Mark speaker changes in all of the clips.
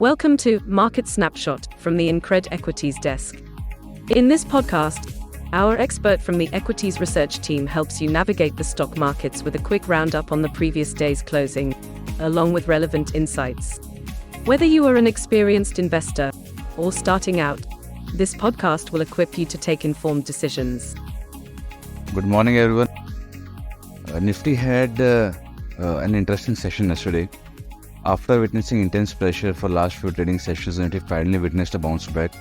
Speaker 1: Welcome to Market Snapshot from the InCred Equities desk. In this podcast, our expert from the equities research team helps you navigate the stock markets with a quick roundup on the previous day's closing, along with relevant insights. Whether you are an experienced investor or starting out, this podcast will equip you to take informed decisions.
Speaker 2: Good morning, everyone. Nifty had an interesting session yesterday. After witnessing intense pressure for last few trading sessions, Nifty finally witnessed a bounce back.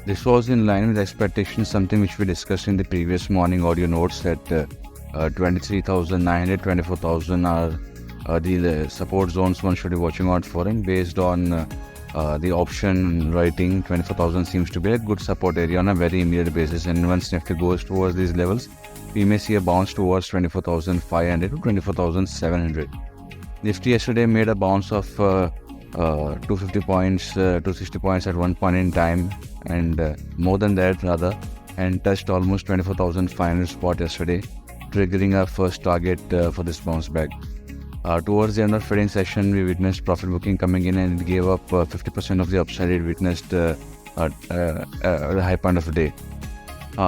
Speaker 2: This was in line with expectations, something which we discussed in the previous morning audio notes that 23,900, 24,000 are the support zones one should be watching out for, and based on the option writing, 24,000 seems to be a good support area on a very immediate basis, and once Nifty goes towards these levels, we may see a bounce towards 24,500 to 24,700. Nifty yesterday made a bounce of 250 points, 260 points at one point in time, and more than that rather, and touched almost 24,500 spot yesterday, triggering our first target for this bounce back. Towards the end of trading session, we witnessed profit booking coming in, and it gave up 50% of the upside it witnessed at the high point of the day.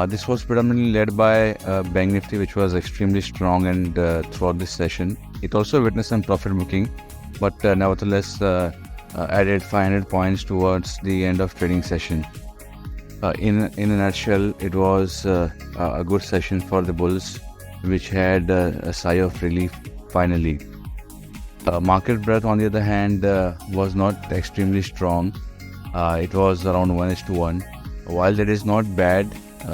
Speaker 2: This was predominantly led by Bank Nifty, which was extremely strong and throughout this session. It also witnessed some profit booking, but nevertheless added 500 points towards the end of trading session. In a nutshell, it was a good session for the bulls, which had a sigh of relief finally. Market breadth, on the other hand, was not extremely strong. It was around 1:1. While that is not bad,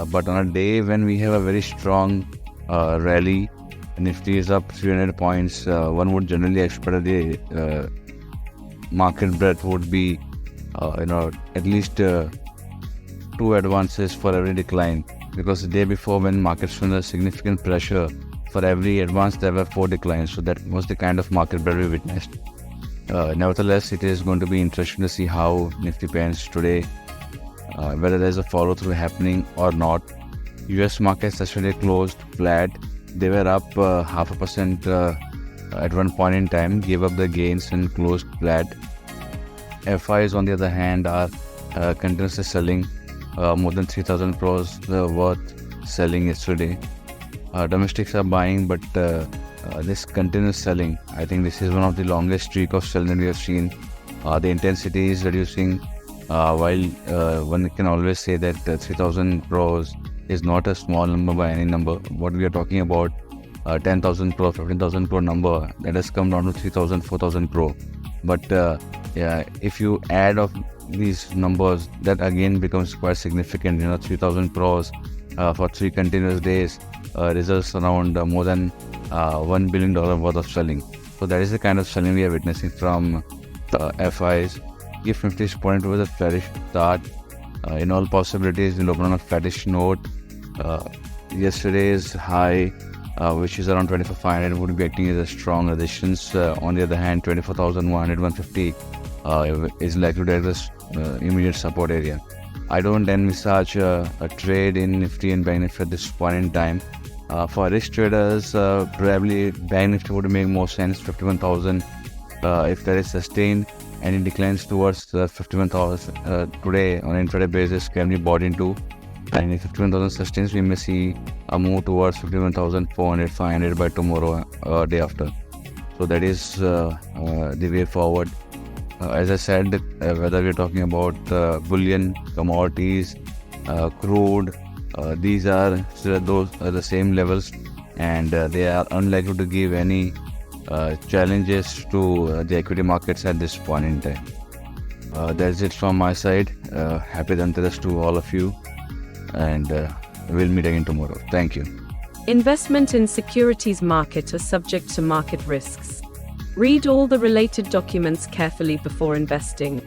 Speaker 2: but on a day when we have a very strong rally, Nifty is up 300 points, one would generally expect the market breadth would be at least 2 advances for every decline, because the day before when markets were under significant pressure, for every advance there were 4 declines, so that was the kind of market breadth we witnessed. Nevertheless, it is going to be interesting to see how Nifty pans today, whether there is a follow through happening or not. US markets yesterday closed flat. They were up 0.5% at one point in time, gave up the gains and closed flat. FIs, on the other hand, are continuously selling more than 3,000 crores worth selling yesterday. Domestics are buying, but this continuous selling, I think this is one of the longest streak of selling that we have seen. The intensity is reducing, while one can always say that 3,000 crores is not a small number by any number. What we are talking about, 10,000 crore, 15,000 crore number, that has come down to 3,000, 4,000 crore. But if you add up these numbers, that again becomes quite significant. 3,000 crores for 3 continuous days results around more than $1 billion worth of selling. So that is the kind of selling we are witnessing from FIs. If Nifty is pointing towards a flattish start, in all possibilities, we'll open on a flattish note. Yesterday's high, which is around 24,500, would be acting as a strong resistance. On the other hand, 24,100, 150 is likely to act as immediate support area. I don't envisage a trade in Nifty and Bank Nifty at this point in time. For risk traders, probably Bank Nifty would make more sense. 51,000, if that is sustained and it declines towards 51,000 today on an intraday basis, can be bought into. And if 51,000 sustains, we may see a move towards 51,400, 500 by tomorrow or day after. So that is the way forward. As I said, whether we're talking about bullion, commodities, crude, these are still the same levels, and they are unlikely to give any challenges to the equity markets at this point in time. That's it from my side. Happy Dhanteras to all of you, and we'll meet again tomorrow. Thank you.
Speaker 1: Investment in securities market are subject to market risks. Read all the related documents carefully before investing.